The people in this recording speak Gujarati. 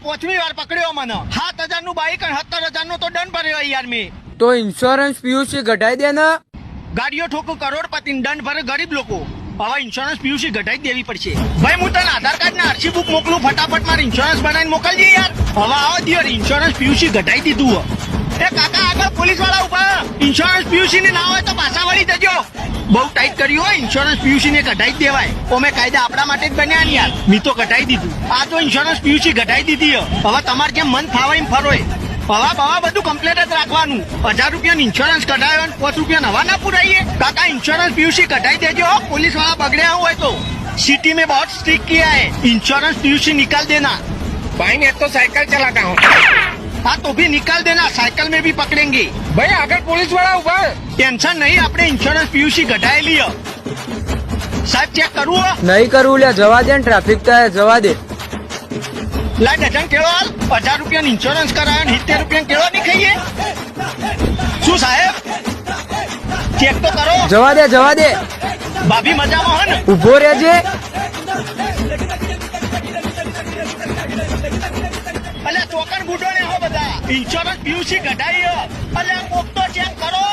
5મી વાર પકડ્યો મને 7,000 નું બાઈક અને 17,000 નો તો દંડ ભર્યો યાર મેં. તો ઇન્સ્યોરન્સ પીયુસી ઘટાઈ દે ને. ગાડીઓ ઠોકો કરોડપતિ દંડ ભરે ગરીબ લોકો. હવે ઇન્સ્યોરન્સ પીયુસી ઘટાઈ દેવી પડશે. ભાઈ હું તને આધાર કાર્ડ ને આરસી બુક મોકલું, ફટાફટ મારે ઇન્સ્યોરન્સ બનાવીને મોકલજે યાર. હવે આવો દિયર ઇન્સ્યોરન્સ પીયુસી ઘટાઈ દીધું. એ કાકા આગળ પોલીસ વાળા ઉભા. ઇન્સ્યોરન્સ પીયુસી ને ના હોય તો પાછા વળી જજો. બહુ ટાઈટ કર્યું હોય, ઇન્સ્યોરન્સ પીયુસી ને ઘટાઈ જ દેવાય. ઓમે કાયદા આપણા માટે જ બન્યા ને યાર. મેં તો ઘટાઈ દીધું. આ તો ઇન્સ્યોરન્સ પીયુસી ઘટાઈ દીધી. હવે તમારે જેમ મન ફાવે એમ ફરો. હવા બવા બધું કમ્પ્લીટ જ રાખવાનું. 1,000 રૂપિયા ઇન્સ્યોરન્સ કઢાયો અને 5 રૂપિયા નવા ના પુરાઈએ. કાકા ઇન્સ્યોરન્સ પીયુસી કઢાઈ દેજો. पुलिस वाला पकड़े हुआ है तो सिटी में बहुत स्ट्रिक्ट किया है. इंश्योरेंस पीयूसी निकाल देना. भाई मैं तो साइकिल चलाता हूँ. हाँ तो भी निकाल देना, साइकिल में भी पकड़ेंगे. भाई आगे पुलिस वाला उभा. टेंशन नहीं, अपने इंश्योरेंस पीयूसी घटाए लिया. साहब चेक करूँ? नहीं करूँ લે, જવા દે ને, ટ્રાફિક થાય જવા દે. ला डजन केळो 1,000 રૂપિયા ઇન્સ્યોરન્સ કરાયો ને 70 રૂપિયા કેળો નહીં ખાઈએ. શું સાહેબ ચેક તો કરો. જવા દે જવા દે. ભાભી મજામાં હો ને? ઉભો રહેજે. અલ્યા ચોકન બુડો ને હો બધા. ઇન્સ્યોરન્સ પીયુસી ઘટાઈ. અલ્યા કોક તો ચેક કરો.